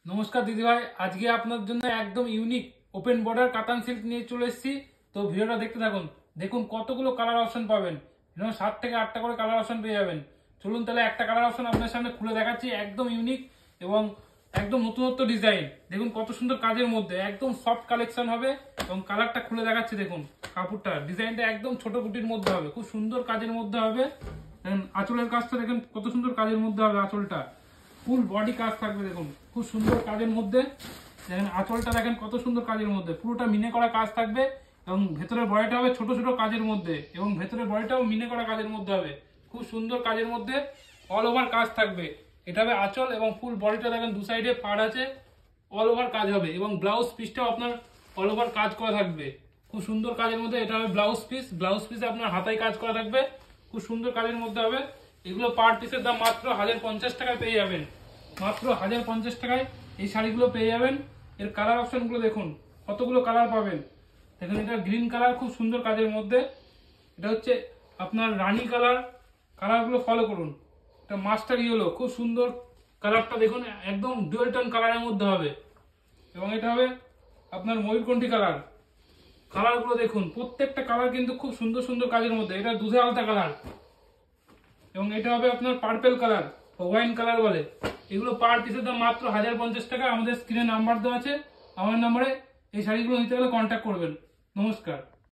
নমস্কার দিদিভাই, আজকে আপনার জন্য একদম ইউনিক ওপেন বর্ডার কাতান সিল্ক নিয়ে চলে এসেছি। তো ভিডিওটা দেখতে থাকুন। দেখুন কতগুলো কালার অপশন পাবেন, 7 থেকে 8টা করে কালার অপশন পেয়ে যাবেন। চলুন তাহলে একটা কালার অপশন আপনার সামনে খুলে দেখাচ্ছি, একদম ইউনিক এবং একদম নতুনত্ব ডিজাইন। দেখুন কত সুন্দর কাজের মধ্যে একদম সফট কালেকশন হবে এবং কালারটা খুলে দেখাচ্ছি। দেখুন কাপড়টা ডিজাইনটা একদম ছোট কুটির মধ্যে হবে, খুব সুন্দর কাজের মধ্যে হবে। আঁচলের কাজটা দেখুন কত সুন্দর কাজের মধ্যে হবে, আঁচলটা ফুল বডি কাজ থাকবে। দেখুন খুব সুন্দর কাজের মধ্যে, দেখেন আঁচলটা দেখেন কত সুন্দর কাজের মধ্যে, পুরোটা মিনে করা কাজ থাকবে এবং ভেতরের বডিটা হবে ছোট ছোট কাজের মধ্যে এবং ভেতরের বডিটাও মিনে করা কাজের মধ্যে হবে, খুব সুন্দর কাজের মধ্যে অল ওভার কাজ থাকবে। এটা হবে আঁচল এবং ফুল বডিটা দেখেন দু সাইডে পাড় আছে, অল ওভার কাজ হবে এবং ব্লাউজ পিসটাও আপনার অল ওভার কাজ করা থাকবে, খুব সুন্দর কাজের মধ্যে। এটা হবে ব্লাউজ পিস, ব্লাউজ পিসে আপনার হাতায় কাজ করা থাকবে, খুব সুন্দর কাজের মধ্যে হবে। এগুলো পার পিসের দাম মাত্র 1050 টাকায় পেয়ে যাবেন, মাত্র 1050 টাকায় এই শাড়িগুলো পেয়ে যাবেন। এর কালার অপশনগুলো দেখুন কতগুলো কালার পাবেন। দেখুন এটা গ্রিন কালার, খুব সুন্দর কাজের মধ্যে। এটা হচ্ছে আপনার রানী কালার, কালারগুলো ফলো করুন। এটা মাস্টার ইয়েলো, খুব সুন্দর কালারটা দেখুন, একদম ডুয়েল টোন কালারের মধ্যে হবে। এবং এটা হবে আপনার ময়ূরকণ্ঠী কালার, কালারগুলো দেখুন প্রত্যেকটা কালার কিন্তু খুব সুন্দর সুন্দর কাজের মধ্যে। এটা দুধে আলতা কালার এবং এটা হবে আপনার পার্পেল কালার, ওয়াইন কালার বলে। এগুলো পার পিসের দাম মাত্র 1050 টাকা। আমাদের স্ক্রিনে নাম্বার দেওয়া আছে, আমার নাম্বারে এই শাড়িগুলো নিতে গেলে কন্ট্যাক্ট করবেন। নমস্কার।